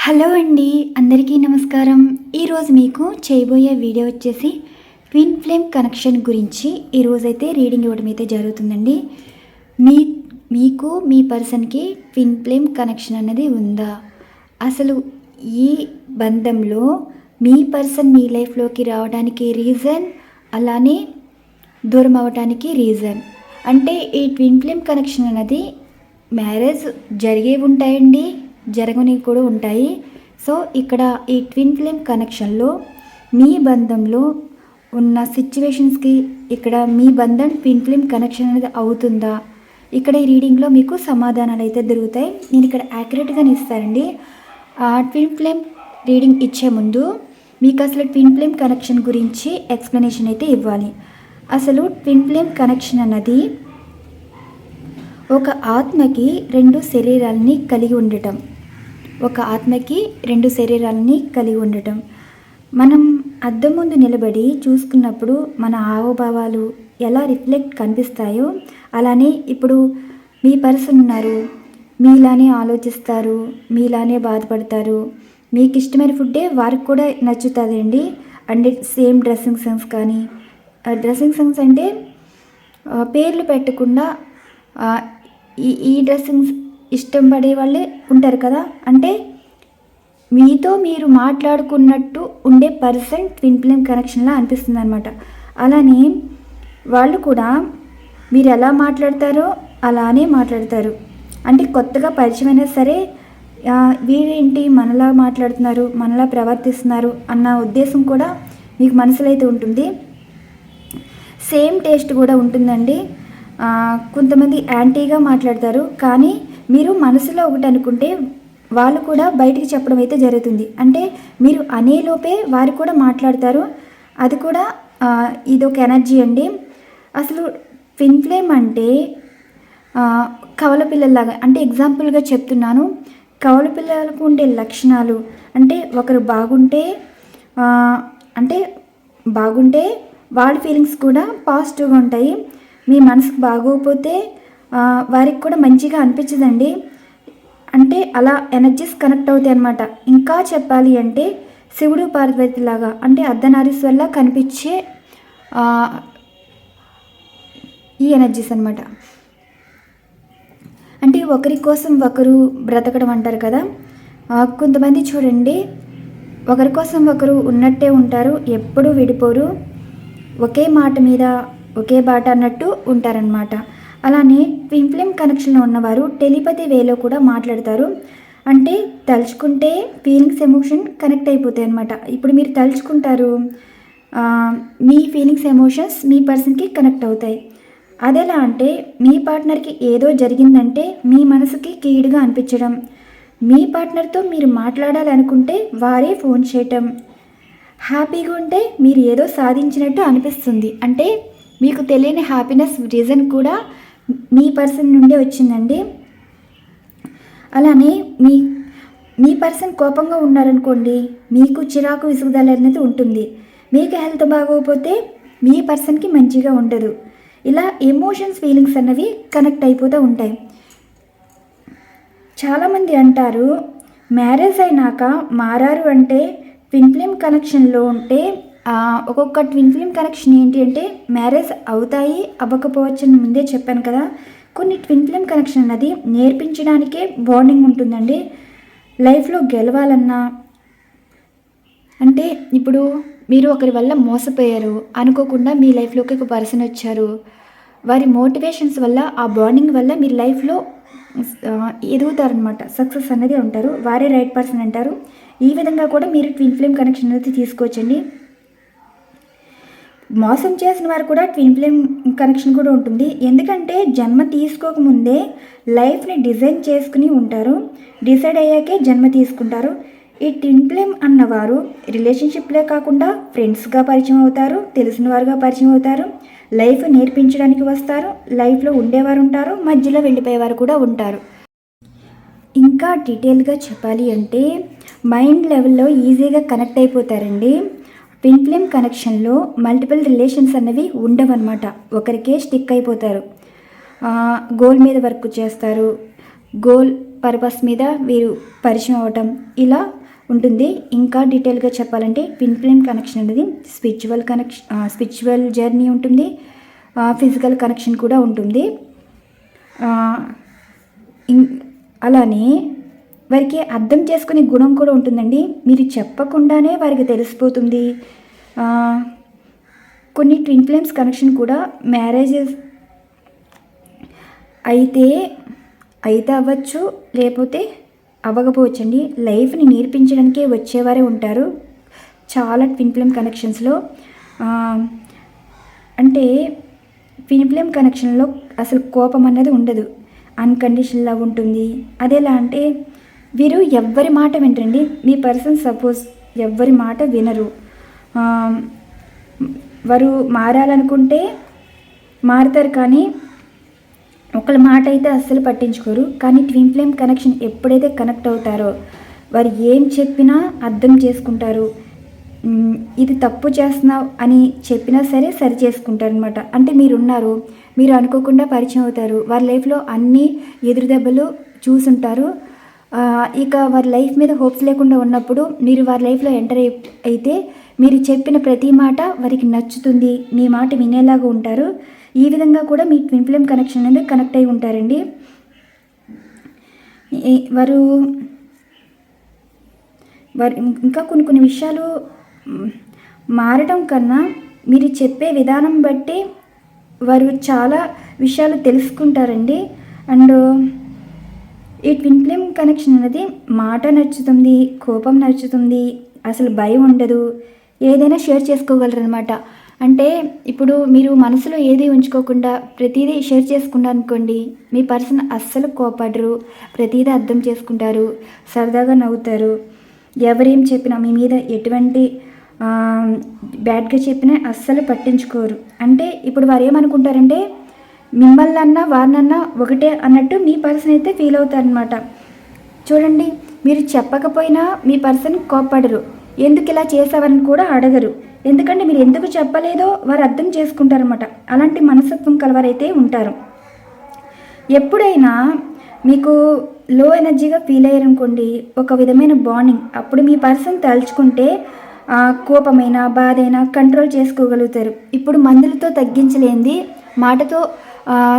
Hello అండి, అందరికీ నమస్కారం. ఈరోజు మీకు చేయబోయే వీడియో వచ్చేసి ట్విన్ ఫ్లేమ్ కనెక్షన్ గురించి ఈరోజైతే రీడింగ్ ఇవ్వడం అయితే జరుగుతుందండి. మీకు మీ పర్సన్కి ట్విన్ ఫ్లేమ్ కనెక్షన్ అనేది ఉందా? అసలు ఈ బంధంలో మీ పర్సన్ మీ లైఫ్లోకి రావడానికి రీజన్, అలానే దూరం అవ్వడానికి రీజన్ అంటే ఈ ట్విన్ ఫ్లేమ్ కనెక్షన్ అనేది మ్యారేజ్ జరిగే ఉంటాయండి, జరగని కూడా ఉంటాయి. సో ఇక్కడ ఈ ట్విన్ ఫ్లేమ్ కనెక్షన్లో మీ బంధంలో ఉన్న సిచ్యువేషన్స్కి ఇక్కడ మీ బంధం ట్విన్ ఫ్లేమ్ కనెక్షన్ అనేది అవుతుందా? ఇక్కడ ఈ రీడింగ్లో మీకు సమాధానాలు అయితే దొరుకుతాయి. నేను ఇక్కడ యాక్యురేట్గానే ఇస్తానండి. ట్విన్ ఫ్లేమ్ రీడింగ్ ఇచ్చే ముందు మీకు అసలు ట్విన్ ఫ్లేమ్ కనెక్షన్ గురించి ఎక్స్ప్లెనేషన్ అయితే ఇవ్వాలి. అసలు ట్విన్ ఫ్లేమ్ కనెక్షన్ అన్నది ఒక ఆత్మకి రెండు శరీరాలని కలిగి ఉండటం. మనం అద్దం ముందు నిలబడి చూసుకున్నప్పుడు మన హావభావాలు ఎలా రిఫ్లెక్ట్ కనిపిస్తాయో అలానే ఇప్పుడు మీ పర్సన్ ఉన్నారు, మీలానే ఆలోచిస్తారు, మీలానే బాధపడతారు. మీకు ఇష్టమైన ఫుడ్డే వారికి కూడా నచ్చుతుందండి. అంటే సేమ్ డ్రెస్సింగ్ సెన్స్ కానీ, డ్రెస్సింగ్ సెన్స్ అంటే పేర్లు పెట్టకుండా ఈ డ్రెస్సింగ్స్ ఇష్టం పడే వాళ్ళే ఉంటారు కదా. అంటే మీతో మీరు మాట్లాడుకున్నట్టు ఉండే పర్సన్ ట్విన్ ఫ్లేమ్ కనెక్షన్లా అనిపిస్తుంది అనమాట. అలానే వాళ్ళు కూడా మీరు ఎలా మాట్లాడతారో అలానే మాట్లాడతారు. అంటే కొత్తగా పరిచయం అయినా సరే వీరేంటి మనలా మాట్లాడుతున్నారు, మనలా ప్రవర్తిస్తున్నారు అన్న ఉద్దేశం కూడా మీకు మనసులో అయితే ఉంటుంది. సేమ్ టేస్ట్ కూడా ఉంటుందండి. కొంతమంది యాంటీగా మాట్లాడతారు, కానీ మీరు మనసులో ఒకటి అనుకుంటే వాళ్ళు కూడా బయటికి చెప్పడం అయితే జరుగుతుంది. అంటే మీరు అనేలోపే వారు కూడా మాట్లాడతారు. అది కూడా ఇదొక ఎనర్జీ అండి. అసలు ట్విన్ ఫ్లేమ్ అంటే కవల పిల్లల్లాగా, అంటే ఎగ్జాంపుల్గా చెప్తున్నాను. కవల పిల్లలకు ఉండే లక్షణాలు అంటే ఒకరు బాగుంటే వాళ్ళ ఫీలింగ్స్ కూడా పాజిటివ్గా ఉంటాయి. మీ మనసుకు బాగోకపోతే వారికి కూడా మంచిగా అనిపించదండి. అంటే అలా ఎనర్జీస్ కనెక్ట్ అవుతాయి అన్నమాట. ఇంకా చెప్పాలి అంటే శివుడు పార్వతి లాగా, అంటే అర్ధనారీశ్వర్లా కనిపించే ఈ ఎనర్జీస్ అన్నమాట. అంటే ఒకరి కోసం ఒకరు బ్రతకడం అంటారు కదా. కొంతమంది చూడండి, ఒకరి కోసం ఒకరు ఉన్నట్టే ఉంటారు, ఎప్పుడూ విడిపోరు, ఒకే మాట మీద ఒకే బాట అన్నట్టు ఉంటారనమాట. అలానే ట్విన్ ఫ్లేమ్ కనెక్షన్లో ఉన్నవారు టెలిపతి వేలో కూడా మాట్లాడతారు. అంటే తలుచుకుంటే ఫీలింగ్స్, ఎమోషన్ కనెక్ట్ అయిపోతాయి అనమాట. ఇప్పుడు మీరు తలుచుకుంటారు, మీ ఫీలింగ్స్, ఎమోషన్స్ మీ పర్సన్కి కనెక్ట్ అవుతాయి. అదెలా అంటే మీ పార్ట్నర్కి ఏదో జరిగిందంటే మీ మనసుకి కీడుగా అనిపించడం, మీ పార్ట్నర్తో మీరు మాట్లాడాలనుకుంటే వారే ఫోన్ చేయటం, హ్యాపీగా ఉంటే మీరు ఏదో సాధించినట్టు అనిపిస్తుంది. అంటే మీకు తెలియని హ్యాపీనెస్ రీజన్ కూడా మీ పర్సన్ నుండే వచ్చిందండి. అలానే మీ పర్సన్ కోపంగా ఉన్నారనుకోండి, మీకు చిరాకు, విసుగుదల అనేది ఉంటుంది. మీకు హెల్త్ బాగోకపోతే మీ పర్సన్కి మంచిగా ఉండదు. ఇలా ఎమోషన్స్, ఫీలింగ్స్ అన్నవి కనెక్ట్ అయిపోతూ ఉంటాయి. చాలామంది అంటారు మ్యారేజ్ అయినాక మారారు. అంటే ట్విన్ ఫ్లేమ్ కనెక్షన్లో ఉంటే ఒక్కొక్క ట్విన్ ఫ్లేమ్ కనెక్షన్ ఏంటి అంటే మ్యారేజ్ అవుతాయి, అవ్వకపోవచ్చు అని ముందే చెప్పాను కదా. కొన్ని ట్విన్ ఫ్లేమ్ కనెక్షన్ అన్నది నేర్పించడానికే బాండింగ్ ఉంటుందండి. లైఫ్లో గెలవాలన్నా, అంటే ఇప్పుడు మీరు ఒకరి వల్ల మోసపోయారు, అనుకోకుండా మీ లైఫ్లోకి ఒక పర్సన్ వచ్చారు, వారి మోటివేషన్స్ వల్ల, ఆ బాండింగ్ వల్ల మీరు లైఫ్లో ఎదుగుతారనమాట, సక్సెస్ అనేది ఉంటారు, వారే రైట్ పర్సన్ అంటారు. ఈ విధంగా కూడా మీరు ట్విన్ ఫ్లేమ్ కనెక్షన్ అనేది తీసుకోవచ్చండి. మోసం చేసిన వారు కూడా ట్విన్ ఫ్లేమ్ కనెక్షన్ కూడా ఉంటుంది. ఎందుకంటే జన్మ తీసుకోకముందే లైఫ్ని డిజైన్ చేసుకుని ఉంటారు, డిసైడ్ అయ్యాకే జన్మ తీసుకుంటారు. ఈ ట్విన్ ఫ్లేమ్ అన్నవారు రిలేషన్షిప్లే కాకుండా ఫ్రెండ్స్గా పరిచయం అవుతారు, తెలిసిన వారుగా పరిచయం అవుతారు, లైఫ్ నేర్పించడానికి వస్తారు, లైఫ్లో ఉండేవారు ఉంటారు, మధ్యలో వెళ్ళిపోయేవారు కూడా ఉంటారు. ఇంకా డీటెయిల్గా చెప్పాలి అంటే మైండ్ లెవెల్లో ఈజీగా కనెక్ట్ అయిపోతారండి. ట్విన్ ఫ్లేమ్ కనెక్షన్లో మల్టిపుల్ రిలేషన్స్ అన్నవి ఉండవన్నమాట. ఒకరికే స్టిక్ అయిపోతారు, గోల్ మీద వర్క్ చేస్తారు, గోల్ పర్పస్ మీద వీరు పరిచయం అవ్వటం ఇలా ఉంటుంది. ఇంకా డీటెయిల్గా చెప్పాలంటే ట్విన్ ఫ్లేమ్ కనెక్షన్ అనేది స్పిరిచువల్ జర్నీ ఉంటుంది, ఫిజికల్ కనెక్షన్ కూడా ఉంటుంది. అలానే వారికి అర్థం చేసుకునే గుణం కూడా ఉంటుందండి. మీరు చెప్పకుండానే వారికి తెలిసిపోతుంది. కొన్ని ట్విన్ ఫ్లేమ్స్ కనెక్షన్ కూడా మ్యారేజెస్ అయితే అవ్వచ్చు, లేకపోతే అవ్వకపోవచ్చండి. లైఫ్ని నేర్పించడానికే వచ్చేవారే ఉంటారు చాలా ట్విన్ ఫ్లేమ్ కనెక్షన్స్లో. అంటే ట్విన్ ఫ్లేమ్ కనెక్షన్లో అసలు కోపం అన్నది ఉండదు, అన్కండిషనల్ లవ్ ఉంటుంది. అదేలా అంటే వీరు ఎవ్వరి మాట వినరండి. మీ పర్సన్ సపోజ్ ఎవ్వరి మాట వినరు. వారు మారాలనుకుంటే మారుతారు, కానీ ఒకళ్ళ మాట అయితే అస్సలు పట్టించుకోరు. కానీ ట్విన్ ఫ్లేమ్ కనెక్షన్ ఎప్పుడైతే కనెక్ట్ అవుతారో వారు ఏం చెప్పినా అర్థం చేసుకుంటారు. ఇది తప్పు చేస్తున్నావు అని చెప్పినా సరి చేసుకుంటారు అనమాట. అంటే మీరున్నారు, మీరు అనుకోకుండా పరిచయం అవుతారు, వారి లైఫ్లో అన్ని ఎదురు దెబ్బలు చూసుంటారు. ఇక వారి లైఫ్ మీద హోప్స్ లేకుండా ఉన్నప్పుడు మీరు వారి లైఫ్లో ఎంటర్ అయితే మీరు చెప్పిన ప్రతి మాట వారికి నచ్చుతుంది, మీ మాట వినేలాగా ఉంటారు. ఈ విధంగా కూడా మీ ట్విన్ ఫ్లేమ్ కనెక్షన్ అనేది కనెక్ట్ అయి ఉంటారండి. వారు ఇంకా కొన్ని విషయాలు మారడం కన్నా మీరు చెప్పే విధానం బట్టి వారు చాలా విషయాలు తెలుసుకుంటారండి. అండ్ ఈ ట్విన్ ఫ్లేమ్ కనెక్షన్ అనేది మాట నచ్చుతుంది, కోపం నచ్చుతుంది, అసలు భయం ఉండదు, ఏదైనా షేర్ చేసుకోగలరు అనమాట. అంటే ఇప్పుడు మీరు మనసులో ఏది ఉంచుకోకుండా ప్రతిదీ షేర్ చేసుకున్నారు అనుకోండి, మీ పర్సన్ అస్సలు కోపడరు, ప్రతిదీ అర్థం చేసుకుంటారు, సరదాగా నవ్వుతారు. ఎవరేం చెప్పినా మీ మీద ఎటువంటి బ్యాడ్గా చెప్పినా అస్సలు పట్టించుకోరు. అంటే ఇప్పుడు వారు ఏమనుకుంటారంటే మిమ్మల్నన్నా వారినన్నా ఒకటే అన్నట్టు మీ పర్సన్ అయితే ఫీల్ అవుతారనమాట. చూడండి, మీరు చెప్పకపోయినా మీ పర్సన్ కోప్పడరు, ఎందుకు ఇలా చేసావని కూడా అడగరు. ఎందుకంటే మీరు ఎందుకు చెప్పలేదో వారు అర్థం చేసుకుంటారనమాట. అలాంటి మనస్తత్వం కలవారైతే ఉంటారు. ఎప్పుడైనా మీకు లో ఎనర్జీగా ఫీల్ అయ్యారనుకోండి, ఒక విధమైన బాండింగ్, అప్పుడు మీ పర్సన్ తలుచుకుంటే కోపమైన బాధైనా కంట్రోల్ చేసుకోగలుగుతారు. ఇప్పుడు మందులతో తగ్గించలేంది మాటతో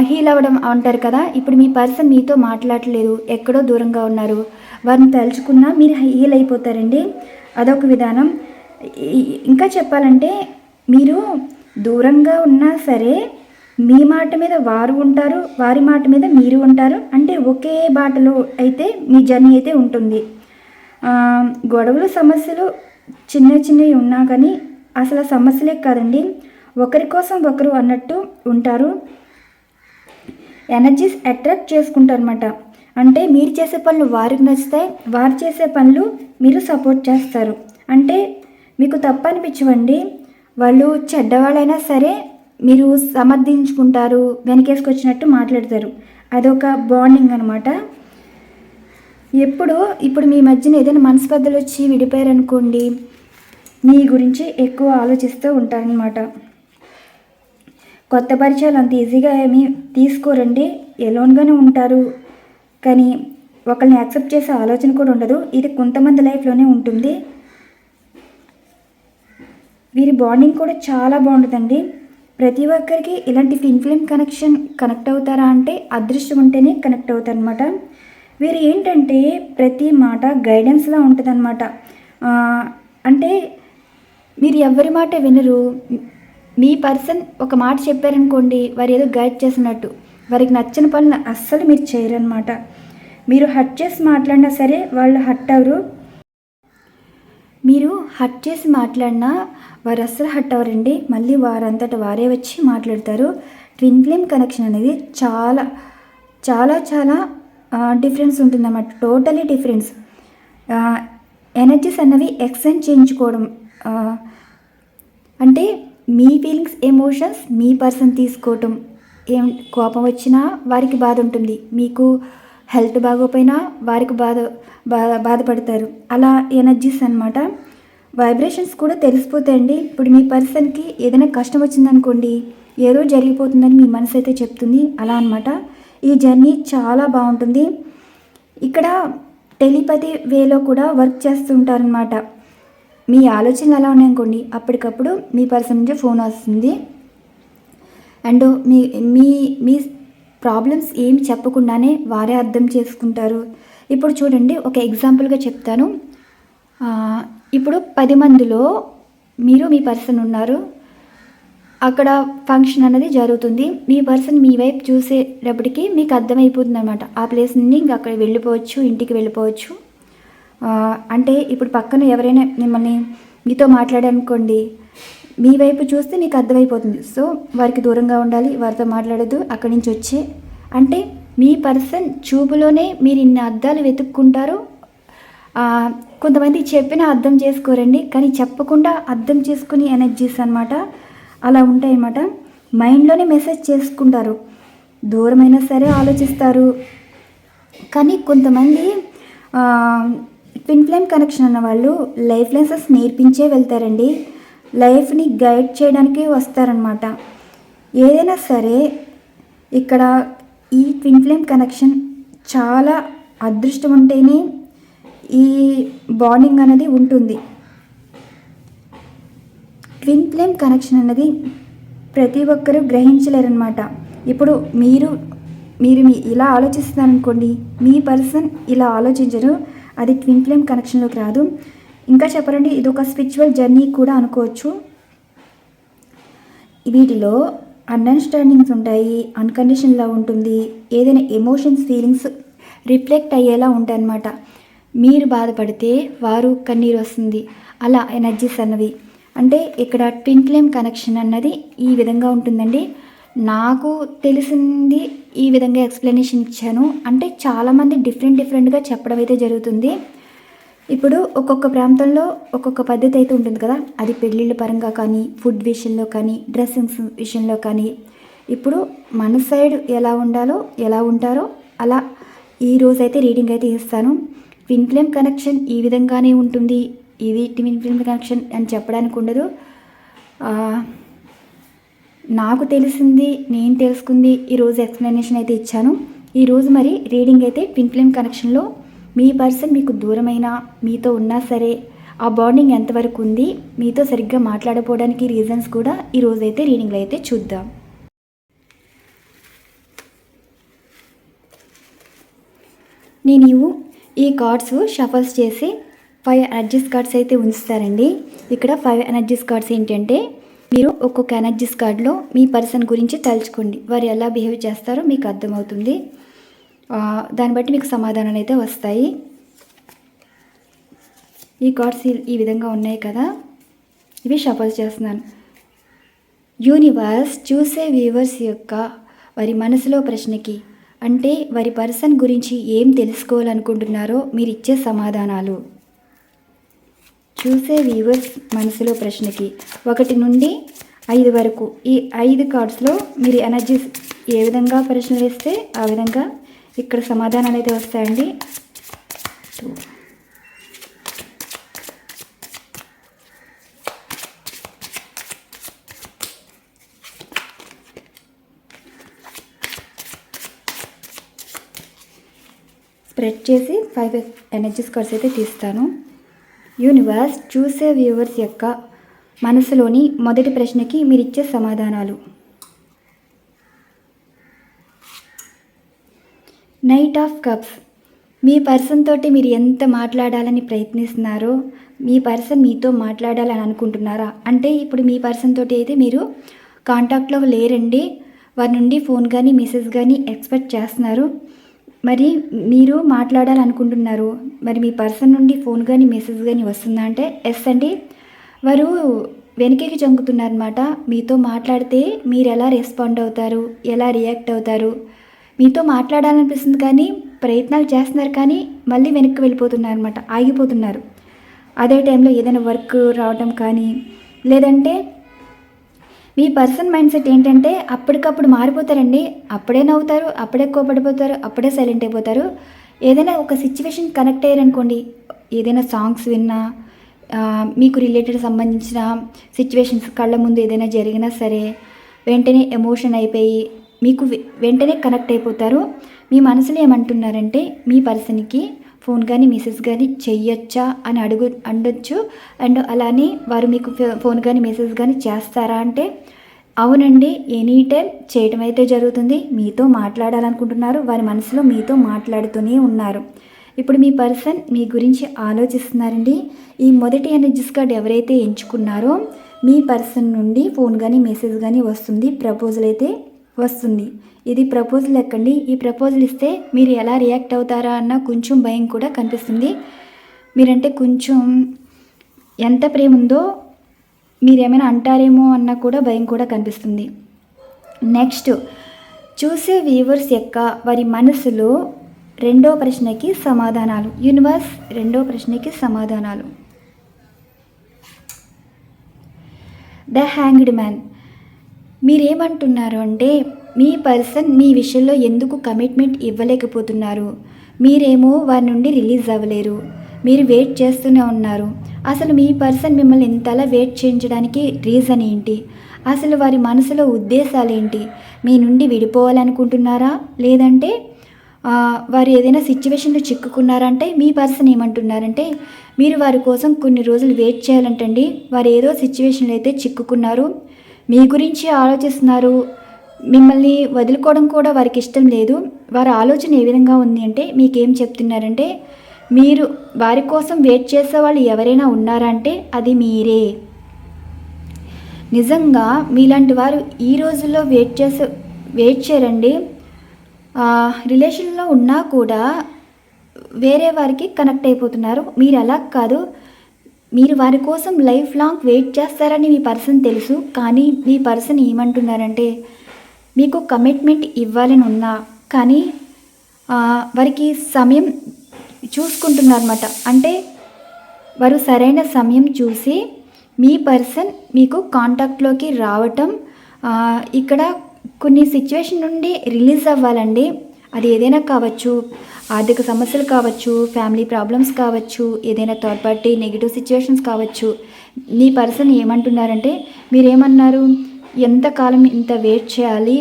హీల్ అవ్వడం అంటారు కదా. ఇప్పుడు మీ పర్సన్ మీతో మాట్లాడలేదు, ఎక్కడో దూరంగా ఉన్నారు, వారిని తలుచుకున్నా మీరు హీల్ అయిపోతారండి. అదొక విధానం. ఇంకా చెప్పాలంటే మీరు దూరంగా ఉన్నా సరే మీ మాట మీద వారు ఉంటారు, వారి మాట మీద మీరు ఉంటారు. అంటే ఒకే బాటలో అయితే మీ జర్నీ అయితే ఉంటుంది. గొడవలు సమస్యలు చిన్నవి ఉన్నా కానీ అసలు సమస్యలే కాదండి, ఒకరి కోసం ఒకరు అన్నట్టు ఉంటారు. ఎనర్జీస్ అట్రాక్ట్ చేసుకుంటారు అనమాట. అంటే మీరు చేసే పనులు వారికి నచ్చుతాయి, వారు చేసే పనులు మీరు సపోర్ట్ చేస్తారు. అంటే మీకు తప్పు అనిపించవండి, వాళ్ళు చెడ్డవాళ్ళైనా సరే మీరు సమర్థించుకుంటారు, వెనకేసుకొచ్చినట్టు మాట్లాడతారు. అదొక బాండింగ్ అనమాట. ఇప్పుడు మీ మధ్యన ఏదైనా మనస్పర్ధలు వచ్చి విడిపోయారనుకోండి, మీ గురించి ఎక్కువ ఆలోచిస్తూ ఉంటారనమాట. కొత్త పరిచయాలు అంత ఈజీగా ఏమీ తీసుకోరండి, ఎలోన్గానే ఉంటారు. కానీ ఒకరిని యాక్సెప్ట్ చేసే ఆలోచన కూడా ఉండదు. ఇది కొంతమంది లైఫ్లోనే ఉంటుంది. వీరి బాండింగ్ కూడా చాలా బాగుంటుందండి. ప్రతి ఒక్కరికి ఇలాంటి ట్విన్ ఫ్లేమ్ కనెక్షన్ కనెక్ట్ అవుతారా అంటే అదృష్టం ఉంటేనే కనెక్ట్ అవుతారనమాట. వీరు ఏంటంటే ప్రతి మాట గైడెన్స్లా ఉంటుందన్నమాట. అంటే మీరు ఎవరి మాట వినరు. మీ పర్సన్ ఒక మాట చెప్పారనుకోండి, వారు ఏదో గైడ్ చేసినట్టు, వారికి నచ్చిన పనులు అస్సలు మీరు చేయరనమాట. మీరు హర్ట్ చేసి మాట్లాడినా సరే వాళ్ళు హర్ట్ అవ్వరు. మీరు హర్ట్ చేసి మాట్లాడినా వారు అస్సలు హర్ట్ అవ్వరండి, మళ్ళీ వారంతట వారే వచ్చి మాట్లాడతారు. ట్విన్ ఫ్లేమ్ కనెక్షన్ అనేది చాలా చాలా చాలా డిఫరెన్స్ ఉంటుందన్నమాట. Totally difference. ఎనర్జీస్ అన్నవి ఎక్స్చేంజ్ చేయించుకోవడం. అంటే మీ ఫీలింగ్స్, ఎమోషన్స్ మీ పర్సన్ తీసుకోవటం. కోపం వచ్చినా వారికి బాధ ఉంటుంది, మీకు హెల్త్ బాగోపోయినా వారికి బాధపడతారు. అలా ఎనర్జీస్ అనమాట. వైబ్రేషన్స్ కూడా తెలిసిపోతాయండి. ఇప్పుడు మీ పర్సన్కి ఏదైనా కష్టం వచ్చిందనుకోండి, ఏదో జరిగిపోతుందని మీ మనసు అయితే చెప్తుంది. అలా అనమాట. ఈ జర్నీ చాలా బాగుంటుంది. ఇక్కడ టెలిపతి వేలో కూడా వర్క్ చేస్తుంటారనమాట. మీ ఆలోచనలు ఎలా ఉన్నాయనుకోండి, అప్పటికప్పుడు మీ పర్సన్ నుంచి ఫోన్ వస్తుంది. And me me me problems ఏమి చెప్పకుండానే వారే అర్థం చేసుకుంటారు. ఇప్పుడు చూడండి, ఒక ఎగ్జాంపుల్గా చెప్తాను. ఇప్పుడు 10 మందిలో మీరు మీ పర్సన్ ఉన్నారు. అక్కడ ఫంక్షన్ అనేది జరుగుతుంది. మీ పర్సన్ మీ వైపు చూసేటప్పటికి మీకు అర్థమైపోతుంది అనమాట. ఆ ప్లేస్ నుండి ఇంకా అక్కడ వెళ్ళిపోవచ్చు, ఇంటికి వెళ్ళిపోవచ్చు. అంటే ఇప్పుడు పక్కన ఎవరైనా మిమ్మల్ని మీతో మాట్లాడారనుకోండి, మీ వైపు చూస్తే మీకు అర్థమైపోతుంది. సో వారికి దూరంగా ఉండాలి, వారితో మాట్లాడద్దు, అక్కడి నుంచి వచ్చి అంటే మీ పర్సన్ చూపులోనే మీరు ఇన్ని అర్థాలు వెతుక్కుంటారు. కొంతమంది చెప్పినా అర్థం చేసుకోరండి, కానీ చెప్పకుండా అర్థం చేసుకుని ఎనర్జీస్ అనమాట అలా ఉంటాయి అన్నమాట. మైండ్లోనే మెసేజ్ చేసుకుంటారు, దూరమైనా సరే ఆలోచిస్తారు. కానీ కొంతమంది ట్విన్ ఫ్లేమ్ కనెక్షన్ అన్న వాళ్ళు లైఫ్ లెసన్స్ నేర్పించే వెళ్తారండి, లైఫ్ని గైడ్ చేయడానికి వస్తారనమాట. ఏదైనా సరే ఇక్కడ ఈ ట్విన్ ఫ్లేమ్ కనెక్షన్ చాలా అదృష్టం ఉంటేనే ఈ బాండింగ్ అనేది ఉంటుంది. ట్విన్ ఫ్లేమ్ కనెక్షన్ అన్నది ప్రతి ఒక్కరూ గ్రహించలేరనమాట. ఇప్పుడు మీరు ఇలా ఆలోచిస్తున్నారనుకోండి, మీ పర్సన్ ఇలా ఆలోచించరు, అది ట్విన్ ఫ్లేమ్ కనెక్షన్లోకి రాదు. ఇంకా చెప్పాలంటే ఇది ఒక స్పిరిచువల్ జర్నీ కూడా అనుకోవచ్చు. వీటిలో అండర్స్టాండింగ్స్ ఉంటాయి, అన్కండిషనల్ లవ్ ఉంటుంది, ఏదైనా ఎమోషన్స్ ఫీలింగ్స్ రిఫ్లెక్ట్ అయ్యేలా ఉంటాయన్నమాట. మీరు బాధపడితే వారు కన్నీరు వస్తుంది, అలా ఎనర్జీస్ అన్నవి. అంటే ఇక్కడ ట్విన్ ఫ్లేమ్ కనెక్షన్ అన్నది ఈ విధంగా ఉంటుందండి. నాకు తెలిసింది ఈ విధంగా ఎక్స్ప్లెనేషన్ ఇచ్చాను. అంటే చాలామంది డిఫరెంట్గా చెప్పడం అయితే జరుగుతుంది. ఇప్పుడు ఒక్కొక్క ప్రాంతంలో ఒక్కొక్క పద్ధతి అయితే ఉంటుంది కదా, అది పెళ్ళిళ్ళ పరంగా కానీ, ఫుడ్ విషయంలో కానీ, డ్రెస్సింగ్స్ విషయంలో కానీ. ఇప్పుడు మన సైడ్ ఎలా ఉండాలో, ఎలా ఉంటారో అలా ఈరోజైతే రీడింగ్ అయితే ఇస్తాను. ట్విన్ ఫ్లేమ్ కనెక్షన్ ఈ విధంగానే ఉంటుంది, ఇది ట్విన్ ఫ్లేమ్ కనెక్షన్ అని చెప్పడానికి ఉండదు. నాకు తెలిసింది, నేను తెలుసుకుంది ఈరోజు ఎక్స్ప్లెనేషన్ అయితే ఇచ్చాను. ఈరోజు మరి రీడింగ్ అయితే ట్విన్ ఫ్లేమ్ కనెక్షన్లో మీ పర్సన్ మీకు దూరమైనా, మీతో ఉన్నా సరే ఆ బాండింగ్ ఎంతవరకు ఉంది, మీతో సరిగ్గా మాట్లాడకపోవడానికి రీజన్స్ కూడా ఈరోజైతే రీడింగ్లో అయితే చూద్దాం. నేను ఈ కార్డ్స్ షఫల్స్ చేసి 5 ఎనర్జీస్ కార్డ్స్ అయితే ఉంచుతారండి. ఇక్కడ 5 ఎనర్జీస్ కార్డ్స్ ఏంటంటే, మీరు ఒక్కొక్క ఎనర్జీస్ కార్డులో మీ పర్సన్ గురించి తలుచుకోండి, వారు ఎలా బిహేవ్ చేస్తారో మీకు అర్థమవుతుంది. దాన్ని బట్టి మీకు సమాధానాలు అయితే వస్తాయి. ఈ కార్డ్స్ ఈ విధంగా ఉన్నాయి కదా, ఇవి షఫల్ చేస్తున్నాను. యూనివర్స్ చూసే వ్యూవర్స్ యొక్క వారి మనసులో ప్రశ్నకి, అంటే వారి పర్సన్ గురించి ఏం తెలుసుకోవాలనుకుంటున్నారో మీరు ఇచ్చే సమాధానాలు. చూసే వ్యూవర్స్ మనసులో ప్రశ్నకి 1 నుండి 5 వరకు ఈ 5 కార్డ్స్లో మీరు ఎనర్జీస్ ఏ విధంగా ప్రశ్నలు వేస్తే ఆ విధంగా ఇక్కడ సమాధానాలు అయితే వస్తాయండి. 2 స్ప్రెడ్ చేసి 5 ఎనర్జీస్ కార్డ్స్ అయితే తీస్తాను. యూనివర్స్ చూసే వ్యూవర్స్ యొక్క మనసులోని మొదటి ప్రశ్నకి మీరు ఇచ్చే సమాధానాలు. Knight of cups, me person తోటి మీరు ఎంత మాట్లాడాలని ప్రయత్నిస్తున్నారో, మీ పర్సన్ మీతో మాట్లాడాలని అనుకుంటున్నారా? అంటే ఇప్పుడు మీ పర్సన్ తోటి అయితే మీరు కాంటాక్ట్లో లేరండి, వారి నుండి ఫోన్ కానీ మెసేజ్ కానీ ఎక్స్పెక్ట్ చేస్తున్నారు, మరి మీరు మాట్లాడాలనుకుంటున్నారు. మరి మీ పర్సన్ నుండి ఫోన్ కానీ మెసేజ్ కానీ వస్తుందా అంటే ఎస్ అండి. వారు వెనకకి జంకుతున్నారనమాట. మీతో మాట్లాడితే మీరు ఎలా రెస్పాండ్ అవుతారు, ఎలా రియాక్ట్ అవుతారు, మీతో మాట్లాడాలనిపిస్తుంది కానీ ప్రయత్నాలు చేస్తున్నారు కానీ మళ్ళీ వెనక్కి వెళ్ళిపోతున్నారు అనమాట, ఆగిపోతున్నారు. అదే టైంలో ఏదైనా వర్క్ రావటం కానీ, లేదంటే మీ పర్సన్ మైండ్ సెట్ ఏంటంటే అప్పటికప్పుడు మారిపోతారండి. అప్పుడే నవ్వుతారు, అప్పుడే కోపడిపోతారు, అప్పుడే సైలెంట్ అయిపోతారు. ఏదైనా ఒక సిచ్యువేషన్ కనెక్ట్ అయ్యారనుకోండి, ఏదైనా సాంగ్స్ విన్నా, మీకు రిలేటెడ్ సంబంధించిన సిచ్యువేషన్స్ కళ్ళ ముందు ఏదైనా జరిగినా సరే వెంటనే ఎమోషన్ అయిపోయి మీకు వెంటనే కనెక్ట్ అయిపోతారు. మీ మనసులో ఏమంటున్నారంటే మీ పర్సన్కి ఫోన్ కానీ మెసేజ్ కానీ చెయ్యొచ్చా అని అడగచ్చు. అండ్ అలానే వారు మీకు ఫోన్ కానీ మెసేజ్ కానీ చేస్తారా అంటే అవునండి, ఎనీ టైం చేయటం అయితే జరుగుతుంది. మీతో మాట్లాడాలనుకుంటున్నారు, వారి మనసులో మీతో మాట్లాడుతూనే ఉన్నారు. ఇప్పుడు మీ పర్సన్ మీ గురించి ఆలోచిస్తున్నారండి. ఈ మొదటి ఎనర్జీస్ కార్డ్ ఎవరైతే ఎంచుకున్నారో మీ పర్సన్ నుండి ఫోన్ కానీ మెసేజ్ కానీ వస్తుంది, ప్రపోజల్ అయితే వస్తుంది. ఇది ప్రపోజల్ ఎక్కండి. ఈ ప్రపోజల్ ఇస్తే మీరు ఎలా రియాక్ట్ అవుతారా అన్న కొంచెం భయం కూడా కనిపిస్తుంది. మీరంటే కొంచెం ఎంత ప్రేమ ఉందో మీరేమైనా అంటారేమో అన్న కూడా భయం కూడా కనిపిస్తుంది. నెక్స్ట్ చూసే వ్యూవర్స్ యొక్క వారి మనసులో రెండో ప్రశ్నకి సమాధానాలు. యూనివర్స్ రెండో ప్రశ్నకి సమాధానాలు. The hanged man. మీరేమంటున్నారు అంటే మీ పర్సన్ మీ విషయంలో ఎందుకు కమిట్మెంట్ ఇవ్వలేకపోతున్నారు. మీరేమో వారి నుండి రిలీజ్ అవ్వలేరు, మీరు వెయిట్ చేస్తూనే ఉన్నారు. అసలు మీ పర్సన్ మిమ్మల్ని ఇంతలా వెయిట్ చేయించడానికి రీజన్ ఏంటి? అసలు వారి మనసులో ఉద్దేశాలు ఏంటి? మీ నుండి విడిపోవాలనుకుంటున్నారా, లేదంటే వారు ఏదైనా సిచ్యువేషన్లో చిక్కుకున్నారంటే మీ పర్సన్ ఏమంటున్నారంటే మీరు వారి కోసం కొన్ని రోజులు వెయిట్ చేయాలంటండి. వారు ఏదో సిచ్యువేషన్లో అయితే చిక్కుకున్నారు, మీ గురించి ఆలోచిస్తున్నారు. మిమ్మల్ని వదులుకోవడం కూడా వారికి ఇష్టం లేదు. వారి ఆలోచన ఏ విధంగా ఉంది అంటే మీకేం చెప్తున్నారంటే మీరు వారి కోసం వెయిట్ చేసే వాళ్ళు ఎవరైనా ఉన్నారా అంటే అది మీరే. నిజంగా మీలాంటి వారు ఈ రోజుల్లో వెయిట్ చేయరండి. రిలేషన్లో ఉన్నా కూడా వేరే వారికి కనెక్ట్ అయిపోతున్నారు. మీరు అలా కాదు, మీరు వారి కోసం లైఫ్ లాంగ్ వెయిట్ చేస్తారని మీ పర్సన్ తెలుసు. కానీ మీ పర్సన్ ఏమంటున్నారంటే మీకు కమిట్మెంట్ ఇవ్వాలని ఉన్నా కానీ వారికి సమయం చూసుకుంటున్నారన్నమాట. అంటే వారు సరైన సమయం చూసి మీ పర్సన్ మీకు కాంటాక్ట్లోకి రావటం, ఇక్కడ కొన్ని సిచ్యువేషన్ నుండి రిలీజ్ అవ్వాలండి. అది ఏదైనా కావచ్చు, ఆర్థిక సమస్యలు కావచ్చు, ఫ్యామిలీ ప్రాబ్లమ్స్ కావచ్చు, ఏదైనా థర్డ్ పార్టీ నెగిటివ్ సిచ్యువేషన్స్ కావచ్చు. మీ పర్సన్ ఏమంటున్నారంటే మీరేమన్నారు, ఎంతకాలం ఇంత వెయిట్ చేయాలి,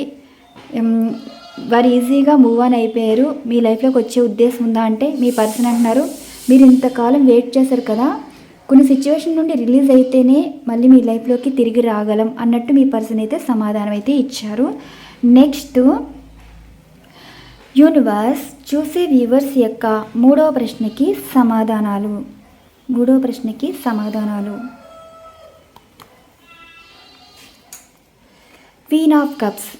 వారు ఈజీగా మూవ్ ఆన్ అయిపోయారు, మీ లైఫ్లోకి వచ్చే ఉద్దేశం ఉందా అంటే మీ పర్సన్ అంటున్నారు మీరు ఇంతకాలం వెయిట్ చేశారు కదా, కొన్ని సిచ్యువేషన్ నుండి రిలీజ్ అయితేనే మళ్ళీ మీ లైఫ్లోకి తిరిగి రాగలం అన్నట్టు మీ పర్సన్ అయితే సమాధానం అయితే ఇచ్చారు. నెక్స్ట్ యూనివర్స్ చూసే వ్యూవర్స్ యొక్క మూడవ ప్రశ్నకి సమాధానాలు. Queen of cups.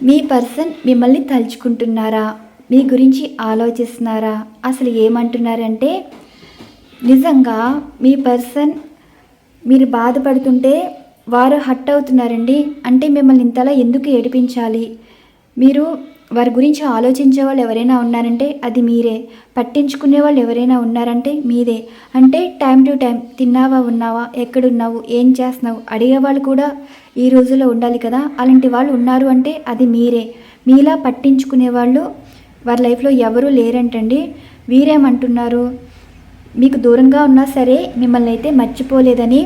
Me person మిమ్మల్ని తలుచుకుంటున్నారా, మీ గురించి ఆలోచిస్తున్నారా, అసలు ఏమంటున్నారంటే నిజంగా మీ పర్సన్ మీరు బాధపడుతుంటే వారు హర్ట్ అవుతున్నారండి. అంటే మిమ్మల్ని ఇంతలా ఎందుకు ఏడిపించాలి, మీరు వారి గురించి ఆలోచించే వాళ్ళు ఎవరైనా ఉన్నారంటే అది మీరే, పట్టించుకునే వాళ్ళు ఎవరైనా ఉన్నారంటే మీదే. అంటే టైం టు టైం తిన్నావా, ఉన్నావా, ఎక్కడున్నావు, ఏం చేస్తున్నావు అడిగేవాళ్ళు కూడా ఈ రోజుల్లో ఉండాలి కదా. అలాంటి వాళ్ళు ఉన్నారు అంటే అది మీరే. మీలా పట్టించుకునే వాళ్ళు వారి లైఫ్లో ఎవరూ లేరంటండి. వీరేమంటున్నారు మీకు దూరంగా ఉన్నా సరే మిమ్మల్ని అయితే మర్చిపోలేదని.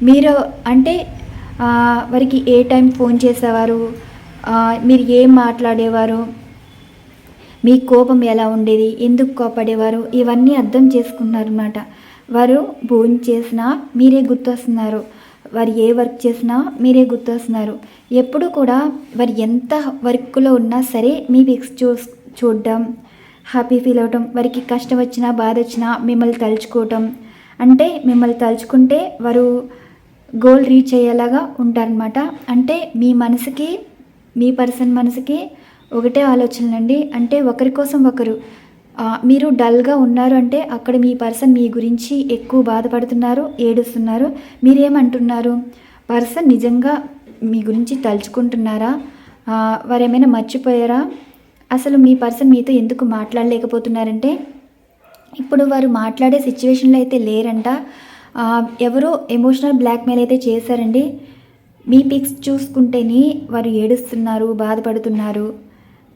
మీరు అంటే వారికి ఏ టైం ఫోన్ చేసేవారు, మీరు ఏం మాట్లాడేవారు, మీ కోపం ఎలా ఉండేది, ఎందుకు కోపడేవారు, ఇవన్నీ అర్థం చేసుకుంటున్నారు అన్నమాట. వారు భోజనం చేసినా మీరే గుర్తొస్తున్నారు, వారు ఏ వర్క్ చేసినా మీరే గుర్తొస్తున్నారు. ఎప్పుడు కూడా వారు ఎంత వర్క్లో ఉన్నా సరే మీ పిక్స్ చూడడం, హ్యాపీ ఫీల్ అవటం, వారికి కష్టం వచ్చినా బాధ వచ్చినా మిమ్మల్ని తలుచుకోవటం. అంటే మిమ్మల్ని తలుచుకుంటే వారు గోల్ రీచ్ అయ్యేలాగా ఉంటారనమాట. అంటే మీ పర్సన్ మనసుకి ఒకటే ఆలోచనలండి. అంటే ఒకరి కోసం ఒకరు. మీరు డల్గా ఉన్నారు అంటే అక్కడ మీ పర్సన్ మీ గురించి ఎక్కువ బాధపడుతున్నారు, ఏడుస్తున్నారు. మీరేమంటున్నారు, పర్సన్ నిజంగా మీ గురించి తలుచుకుంటున్నారా, వారు ఏమైనా మర్చిపోయారా, అసలు మీ పర్సన్ మీతో ఎందుకు మాట్లాడలేకపోతున్నారంటే ఇప్పుడు వారు మాట్లాడే సిచ్యువేషన్లో అయితే లేరంట. ఎవరో ఎమోషనల్ బ్లాక్మెయిల్ అయితే చేశారండి. మీ పిక్స్ చూసుకుంటేనే వారు ఏడుస్తున్నారు, బాధపడుతున్నారు.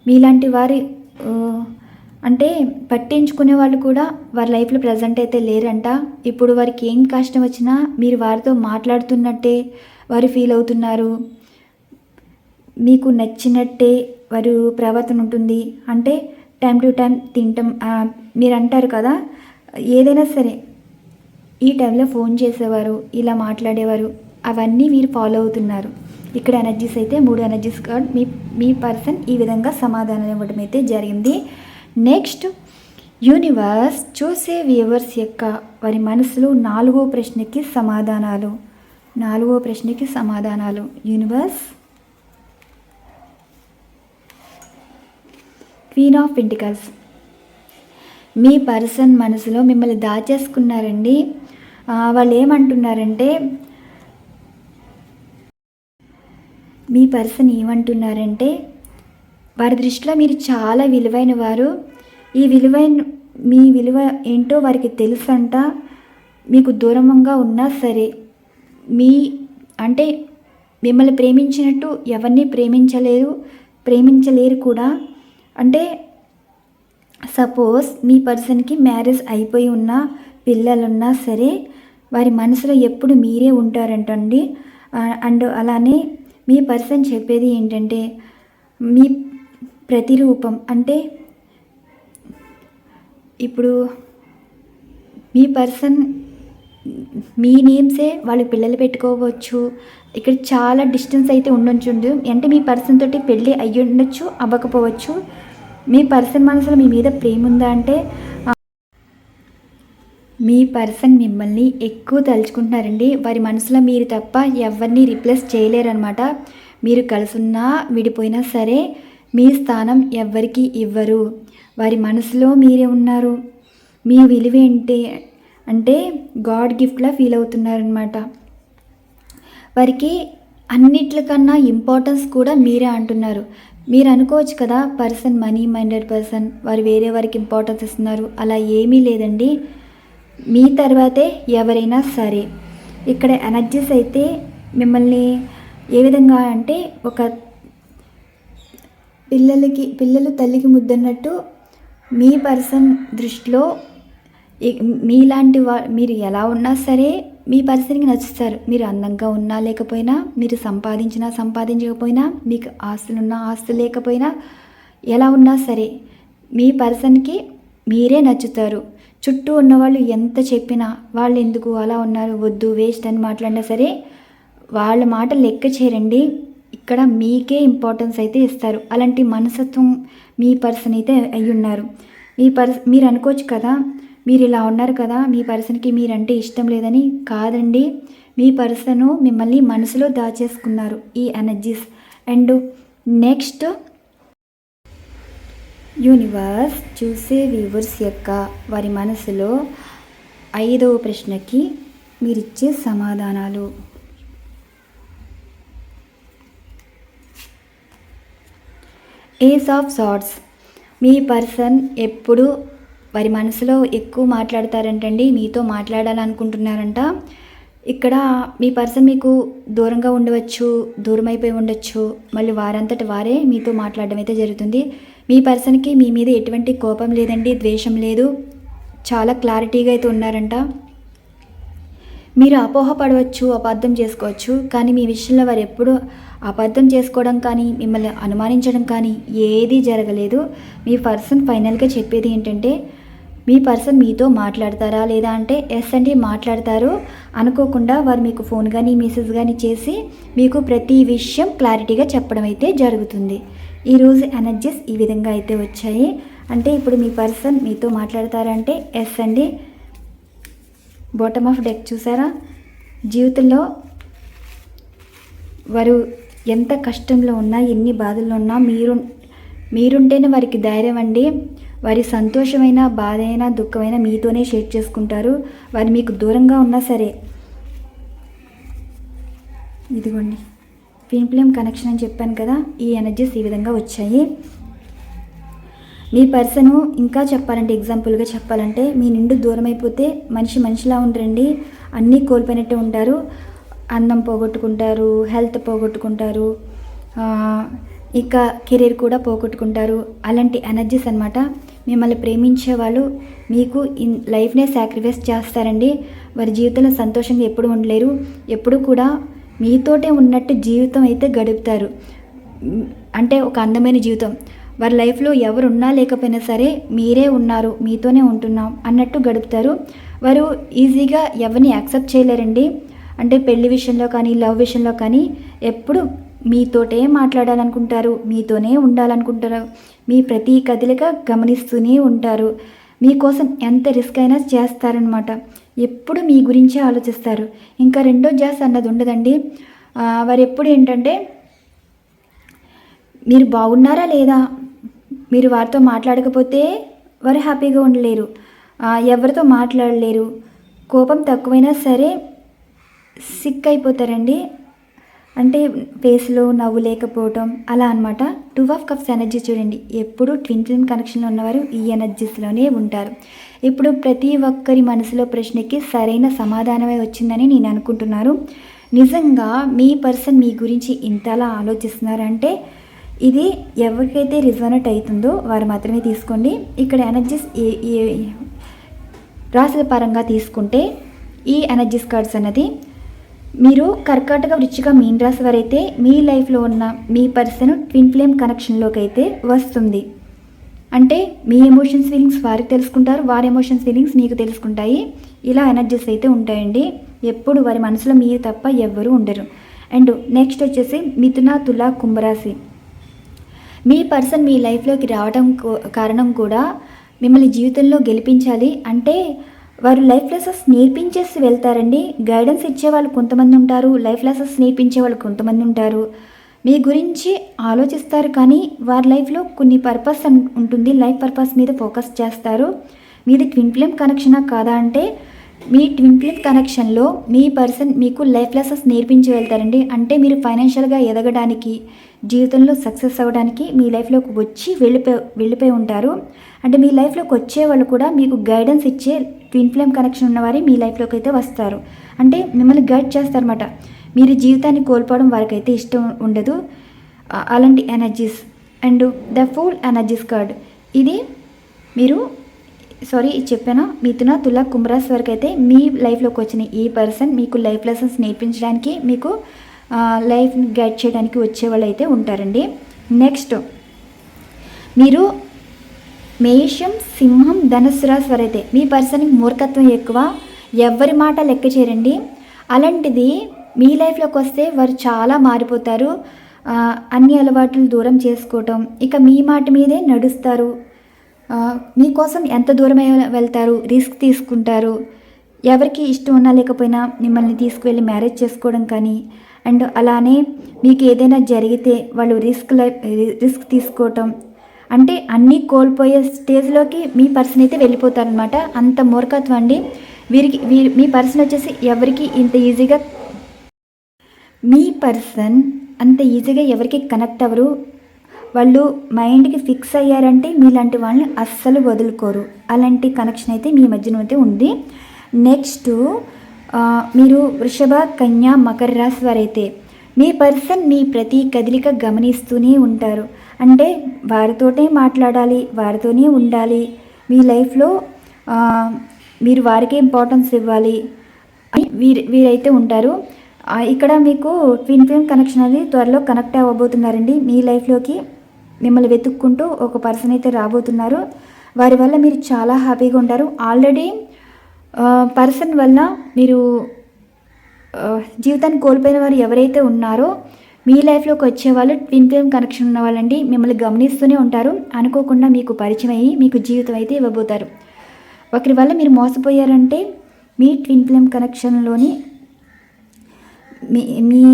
మీలాంటి వారి అంటే పట్టించుకునే వాళ్ళు కూడా వారి లైఫ్లో ప్రజెంట్ అయితే లేరంట. ఇప్పుడు వారికి ఏం కష్టం వచ్చినా మీరు వారితో మాట్లాడుతున్నట్టే వారు ఫీల్ అవుతున్నారు. మీకు నచ్చినట్టే వారి ప్రవర్తన ఉంటుంది. అంటే టైం టు టైం తినటం, మీరు అంటారు కదా, ఏదైనా సరే ఈ టైంలో ఫోన్ చేసేవారు, ఇలా మాట్లాడేవారు, అవన్నీ మీరు ఫాలో అవుతున్నారు. ఇక్కడ ఎనర్జీస్ అయితే 3 ఎనర్జీస్ కార్డ్ మీ పర్సన్ ఈ విధంగా సమాధానం ఇవ్వడం అయితే జరిగింది. నెక్స్ట్ యూనివర్స్ చూసే వ్యూవర్స్ యొక్క వారి మనసులో 4వ ప్రశ్నకి సమాధానాలు. 4వ ప్రశ్నకి సమాధానాలు universe. Queen of pentacles. Me person మనసులో మిమ్మల్ని దాచేసుకున్నారండి. వాళ్ళు ఏమంటున్నారంటే, మీ పర్సన్ ఏమంటున్నారంటే, వారి దృష్టిలో మీరు చాలా విలువైన వారు. మీ విలువ ఏంటో వారికి తెలుసంట. మీకు దూరంగా ఉన్నా సరే అంటే మిమ్మల్ని ప్రేమించినట్టు ఎవరిని ప్రేమించలేరు కూడా. అంటే సపోజ్ మీ పర్సన్కి మ్యారేజ్ అయిపోయి ఉన్నా, పిల్లలున్నా సరే వారి మనసులో ఎప్పుడు మీరే ఉంటారంటండి. అండ్ అలానే మీ పర్సన్ చెప్పేది ఏంటంటే, మీ ప్రతిరూపం. అంటే ఇప్పుడు మీ పర్సన్ మీ నేమ్సే వాళ్ళు పిల్లలు పెట్టుకోవచ్చు. ఇక్కడ చాలా డిస్టెన్స్ అయితే ఉండొచ్చు. అంటే మీ పర్సన్ తోటి పెళ్ళి అయ్యి ఉండొచ్చు, అవ్వకపోవచ్చు. మీ పర్సన్ మనసులో మీ మీద ప్రేమ ఉందా అంటే, మీ పర్సన్ మిమ్మల్ని ఎక్కువ తలుచుకుంటున్నారండి. వారి మనసులో మీరు తప్ప ఎవరిని రీప్లేస్ చేయలేరనమాట. మీరు కలుసున్నా విడిపోయినా సరే మీ స్థానం ఎవ్వరికి ఇవ్వరు. వారి మనసులో మీరే ఉన్నారు. మీ విలువ ఏంటి అంటే గాడ్ గిఫ్ట్లా ఫీల్ అవుతున్నారనమాట. వారికి అన్నిట్లకన్నా ఇంపార్టెన్స్ కూడా మీరే అంటున్నారు. మీరు అనుకోవచ్చు కదా, పర్సన్ మనీ మైండెడ్ పర్సన్, వారు వేరే వారికి ఇంపార్టెన్స్ ఇస్తున్నారు. అలా ఏమీ లేదండి. మీ తర్వాతే ఎవరైనా సరే. ఇక్కడ ఎనర్జీస్ అయితే మిమ్మల్ని ఏ విధంగా అంటే, ఒక పిల్లలు తల్లికి ముద్దన్నట్టు మీ పర్సన్ దృష్టిలో మీలాంటి మీరు ఎలా ఉన్నా సరే మీ పర్సన్కి నచ్చుతారు. మీరు అందంగా ఉన్నా లేకపోయినా, మీరు సంపాదించకపోయినా, మీకు ఆస్తులున్నా ఆస్తులు లేకపోయినా, ఎలా ఉన్నా సరే మీ పర్సన్కి మీరే నచ్చుతారు. చుట్టూ ఉన్నవాళ్ళు ఎంత చెప్పినా, వాళ్ళు ఎందుకు అలా ఉన్నారు, వద్దు, వేస్ట్ అని మాట్లాడినా సరే వాళ్ళ మాట లెక్క చేయరండి. ఇక్కడ మీకే ఇంపార్టెన్స్ అయితే ఇస్తారు. అలాంటి మనస్తత్వం మీ పర్సన్ అయితే అయి ఉన్నారు. మీరు అనుకోవచ్చు కదా, మీరు ఇలా ఉన్నారు కదా, మీ పర్సన్కి మీరంటే ఇష్టం లేదని. కాదండి, మీ పర్సను మిమ్మల్ని మనసులో దాచేసుకున్నారు ఈ ఎనర్జీస్. అండ్ నెక్స్ట్ యూనివర్స్ చూసే వ్యూవర్స్ యొక్క వారి మనసులో 5వ ప్రశ్నకి మీరిచ్చే సమాధానాలు. Ace of సార్డ్స్. మీ పర్సన్ ఎప్పుడు వారి మనసులో ఎక్కువ మాట్లాడతారంటండి. మీతో మాట్లాడాలనుకుంటున్నారంట. ఇక్కడ మీ పర్సన్ మీకు దూరంగా ఉండవచ్చు, దూరం అయిపోయి ఉండొచ్చు. మళ్ళీ వారంతట వారే మీతో మాట్లాడడం అయితే జరుగుతుంది. మీ పర్సన్కి మీ మీద ఎటువంటి కోపం లేదండి, ద్వేషం లేదు. చాలా క్లారిటీగా అయితే ఉన్నారంట. మీరు అపోహపడవచ్చు, అబద్ధం చేసుకోవచ్చు. కానీ మీ విషయంలో వారు ఎప్పుడు అబద్ధం చేసుకోవడం కానీ, మిమ్మల్ని అనుమానించడం కానీ ఏదీ జరగలేదు. మీ పర్సన్ ఫైనల్గా చెప్పేది ఏంటంటే, మీ పర్సన్ మీతో మాట్లాడతారా లేదా అంటే ఎస్ అండి, మాట్లాడతారు. అనుకోకుండా వారు మీకు ఫోన్ కానీ మెసేజ్ కానీ చేసి మీకు ప్రతి విషయం క్లారిటీగా చెప్పడం అయితే జరుగుతుంది. ఈరోజు ఎనర్జీస్ ఈ విధంగా అయితే వచ్చాయి. అంటే ఇప్పుడు మీ పర్సన్ మీతో మాట్లాడతారంటే ఎస్ అండి. బాటమ్ ఆఫ్ డెక్ చూసారా, జీవితంలో వారు ఎంత కష్టంలో ఉన్నా, ఎన్ని బాధల్లో ఉన్నా మీరుంటేనే వారికి ధైర్యం అండి. వారి సంతోషమైన, బాధ అయినా, దుఃఖమైనా మీతోనే షేర్ చేసుకుంటారు. వారు మీకు దూరంగా ఉన్నా సరే. ఇదిగోండి ట్విన్ ఫ్లేమ్ కనెక్షన్ అని చెప్పాను కదా, ఈ ఎనర్జీస్ ఈ విధంగా వచ్చాయి. మీ పర్సను ఇంకా చెప్పాలంటే, ఎగ్జాంపుల్గా చెప్పాలంటే, మీ నుండి దూరం అయిపోతే మనిషిలా ఉండరండి. అన్నీ కోల్పోయినట్టే ఉంటారు. అందం పోగొట్టుకుంటారు, హెల్త్ పోగొట్టుకుంటారు, ఇక కెరీర్ కూడా పోగొట్టుకుంటారు. అలాంటి ఎనర్జీస్ అనమాట. మిమ్మల్ని ప్రేమించే వాళ్ళు మీకు లైఫ్నే సాక్రిఫైస్ చేస్తారండి. వారి జీవితంలో సంతోషంగా ఎప్పుడు ఉండలేరు. ఎప్పుడు కూడా మీతోటే ఉన్నట్టు జీవితం అయితే గడుపుతారు. అంటే ఒక అందమైన జీవితం, వారి లైఫ్లో ఎవరు ఉన్నా లేకపోయినా సరే మీరే ఉన్నారు, మీతోనే ఉంటున్నాం అన్నట్టు గడుపుతారు. వారు ఈజీగా ఎవరిని యాక్సెప్ట్ చేయలేరండి. అంటే పెళ్లి విషయంలో కానీ, లవ్ విషయంలో కానీ ఎప్పుడు మీతోటే మాట్లాడాలనుకుంటారు, మీతోనే ఉండాలనుకుంటారు, మీ ప్రతి కదలిక గమనిస్తూనే ఉంటారు, మీకోసం ఎంత రిస్క్ అయినా చేస్తారనమాట. ఎప్పుడు మీ గురించే ఆలోచిస్తారు. ఇంకా రెండో జాస్ అన్నది ఉండదండి. వారు ఎప్పుడు ఏంటంటే మీరు బాగున్నారా లేదా, మీరు వారితో మాట్లాడకపోతే వారు హ్యాపీగా ఉండలేరు, ఎవరితో మాట్లాడలేరు, కోపం తక్కువైనా సరే సిక్ అయిపోతారండి. అంటే ఫేస్లో నవ్వు లేకపోవటం అలా అనమాట. 2 ఆఫ్ కప్స్ ఎనర్జీ చూడండి, ఎప్పుడు ట్విన్ ఫ్లేమ్ కనెక్షన్లో ఉన్నవారు ఈ ఎనర్జీస్లోనే ఉంటారు. ఇప్పుడు ప్రతి ఒక్కరి మనసులో ప్రశ్నకి సరైన సమాధానమే వచ్చిందని నేను అనుకుంటున్నారు. నిజంగా మీ పర్సన్ మీ గురించి ఇంతలా ఆలోచిస్తున్నారంటే ఇది ఎవరికైతే రిజోనేట్ అవుతుందో వారు మాత్రమే తీసుకోండి. ఇక్కడ ఎనర్జీస్ రాశుల పరంగా తీసుకుంటే ఈ ఎనర్జీస్ కార్డ్స్ అన్నది మీరు కర్కాటక, వృశ్చిక, మీన రాశి వారైతే మీ లైఫ్లో ఉన్న మీ పర్సన్ ట్విన్ ఫ్లేమ్ కనెక్షన్లోకి అయితే వస్తుంది. అంటే మీ ఎమోషన్స్ ఫీలింగ్స్ వారికి తెలుసుకుంటారు, వారి ఎమోషన్స్ ఫీలింగ్స్ మీకు తెలుసుకుంటాయి. ఇలా ఎనర్జీస్ అయితే ఉంటాయండి. ఎప్పుడు వారి మనసులో మీరు తప్ప ఎవ్వరూ ఉండరు. అండ్ నెక్స్ట్ వచ్చేసి మిథున, తుల, కుంభరాశి. మీ పర్సన్ మీ లైఫ్లోకి రావడం కారణం కూడా మిమ్మల్ని జీవితంలో గెలిపించాలి అంటే వారు లైఫ్ లెసన్స్ నేర్పించేసి వెళ్తారండి. గైడెన్స్ ఇచ్చేవాళ్ళు కొంతమంది ఉంటారు, లైఫ్ లెసన్స్ నేర్పించే వాళ్ళు కొంతమంది ఉంటారు. మీ గురించి ఆలోచిస్తారు కానీ వారి లైఫ్లో కొన్ని పర్పస్ ఉంటుంది, లైఫ్ పర్పస్ మీద ఫోకస్ చేస్తారు. మీది ట్విన్ ఫ్లేమ్ కనెక్షనా కాదా అంటే మీ ట్విన్ ఫ్లేమ్ కనెక్షన్లో మీ పర్సన్ మీకు లైఫ్ లెసన్స్ నేర్పించి వెళ్తారండి. అంటే మీరు ఫైనాన్షియల్గా ఎదగడానికి, జీవితంలో సక్సెస్ అవ్వడానికి మీ లైఫ్లోకి వచ్చి వెళ్ళిపోయి ఉంటారు. అంటే మీ లైఫ్లోకి వచ్చే వాళ్ళు కూడా మీకు గైడెన్స్ ఇచ్చే ట్విన్ ఫ్లేమ్ కనెక్షన్ ఉన్నవారు మీ లైఫ్లోకి అయితే వస్తారు. అంటే మిమ్మల్ని గైడ్ చేస్తారన్నమాట. మీరు జీవితాన్ని కోల్పోవడం వారికి అయితే ఇష్టం ఉండదు. అలాంటి energies. And the full energies card, ఇది మీరు చెప్పాను. మిథున, తుల, కుంభరాశి వరకు అయితే మీ లైఫ్లోకి వచ్చిన ఈ పర్సన్ మీకు లైఫ్ లెసన్స్ నేర్పించడానికి, మీకు లైఫ్ని గైడ్ చేయడానికి వచ్చేవాళ్ళు అయితే ఉంటారండి. నెక్స్ట్ మీరు మేషం, సింహం, ధనుస్సు రాశి వారు అయితే మీ పర్సన్కి మూర్ఖత్వం ఎక్కువ, ఎవరి మాట లెక్క చేయరండి. అలాంటిది మీ లైఫ్లోకి వస్తే వారు చాలా మారిపోతారు. అన్ని అలవాట్లు దూరం చేసుకోవటం, ఇక మీ మాట మీదే నడుస్తారు. మీకోసం ఎంత దూరమే వెళ్తారు, రిస్క్ తీసుకుంటారు. ఎవరికి ఇష్టం ఉన్నా లేకపోయినా మిమ్మల్ని తీసుకువెళ్ళి మ్యారేజ్ చేసుకోవడం కానీ, అండ్ అలానే మీకు ఏదైనా జరిగితే వాళ్ళు రిస్క్ తీసుకోవటం, అంటే అన్నీ కోల్పోయే స్టేజ్లోకి మీ పర్సన్ అయితే వెళ్ళిపోతారనమాట. అంత మూర్ఖత్వం అండి మీ పర్సన్ వచ్చేసి. ఎవరికి ఇంత ఈజీగా మీ పర్సన్ అంత ఈజీగా ఎవరికి కనెక్ట్ అవ్వరు. వాళ్ళు మైండ్కి ఫిక్స్ అయ్యారంటే మీలాంటి వాళ్ళని అస్సలు వదులుకోరు. అలాంటి కనెక్షన్ అయితే మీ మధ్యన అయితే ఉంది. నెక్స్ట్ మీరు వృషభ, కన్య, మకర రాశి వారైతే మీ పర్సన్ మీ ప్రతి కదలిక గమనిస్తూనే ఉంటారు. అంటే వారితోనే మాట్లాడాలి, వారితోనే ఉండాలి, మీ లైఫ్లో మీరు వారికే ఇంపార్టెన్స్ ఇవ్వాలి అని వీరైతే ఉంటారు. ఇక్కడ మీకు ట్విన్ ఫ్లేమ్ కనెక్షన్ అనేది త్వరలో కనెక్ట్ అవ్వబోతున్నారండి. మీ లైఫ్లోకి మిమ్మల్ని వెతుక్కుంటూ ఒక పర్సన్ అయితే రాబోతున్నారు. వారి వల్ల మీరు చాలా హ్యాపీగా ఉంటారు. ఆల్రెడీ పర్సన్ వల్ల మీరు జీవితాన్ని కోల్పోయిన వారు ఎవరైతే ఉన్నారో మీ లైఫ్లోకి వచ్చేవాళ్ళు ట్విన్ ఫ్లేమ్ కనెక్షన్ ఉన్న వాళ్ళండి. మిమ్మల్ని గమనిస్తూనే ఉంటారు. అనుకోకుండా మీకు పరిచయం అయ్యి మీకు జీవితం అయితే ఇవ్వబోతారు. ఒకరి వల్ల మీరు మోసపోయారంటే మీ ట్విన్ ఫ్లేమ్ కనెక్షన్లోని మీ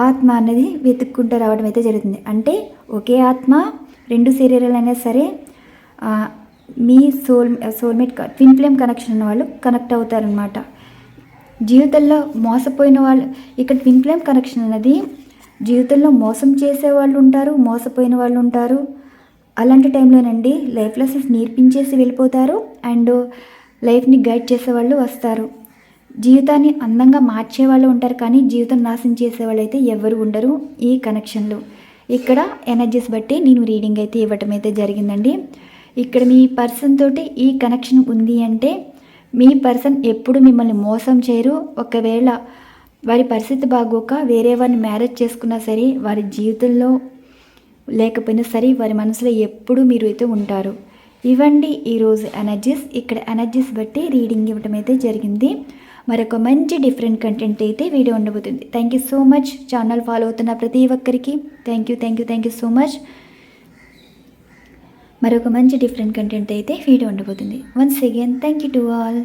ఆత్మ అనేది వెతుక్కుంటూ రావడం అయితే జరుగుతుంది. అంటే ఒకే ఆత్మ 2 శరీరాలైనా సరే మీ సోల్మేట్ ట్విన్ ఫ్లేమ్ కనెక్షన్ ఉన్న వాళ్ళు కనెక్ట్ అవుతారనమాట. జీవితంలో మోసపోయిన వాళ్ళు, ఇక్కడ ట్విన్ ఫ్లేమ్ కనెక్షన్ అనేది జీవితంలో మోసం చేసే వాళ్ళు ఉంటారు, మోసపోయిన వాళ్ళు ఉంటారు. అలాంటి టైంలోనండి లైఫ్ లెసన్స్ నేర్పించేసి వెళ్ళిపోతారు. అండ్ లైఫ్ని గైడ్ చేసేవాళ్ళు వస్తారు. జీవితాన్ని అందంగా మార్చేవాళ్ళు ఉంటారు, కానీ జీవితం నాశనం చేసేవాళ్ళు అయితే ఎవరు ఉండరు ఈ కనెక్షన్లో. ఇక్కడ ఎనర్జీస్ బట్టి నేను రీడింగ్ అయితే ఇవ్వటం అయితే జరిగిందండి. ఇక్కడ మీ పర్సన్ తోటి ఈ కనెక్షన్ ఉంది అంటే మీ పర్సన్ ఎప్పుడు మిమ్మల్ని మోసం చేయరు. ఒకవేళ వారి పరిస్థితి బాగోక వేరే వారిని మ్యారేజ్ చేసుకున్నా సరే వారి జీవితంలో లేకపోయినా సరే వారి మనసులో ఎప్పుడూ మీరు అయితే ఉంటారు. ఇవ్వండి ఈరోజు ఎనర్జీస్. ఇక్కడ ఎనర్జీస్ బట్టి రీడింగ్ ఇవ్వటం అయితే జరిగింది. మరొక మంచి డిఫరెంట్ కంటెంట్ అయితే వీడియో ఉండబోతుంది. Thank you so much. Channel follow అవుతున్న ప్రతి ఒక్కరికి థ్యాంక్ యూ సో మచ్. మరొక మంచి డిఫరెంట్ కంటెంట్ అయితే వీడియో ఉండబోతుంది. Once again thank you to all.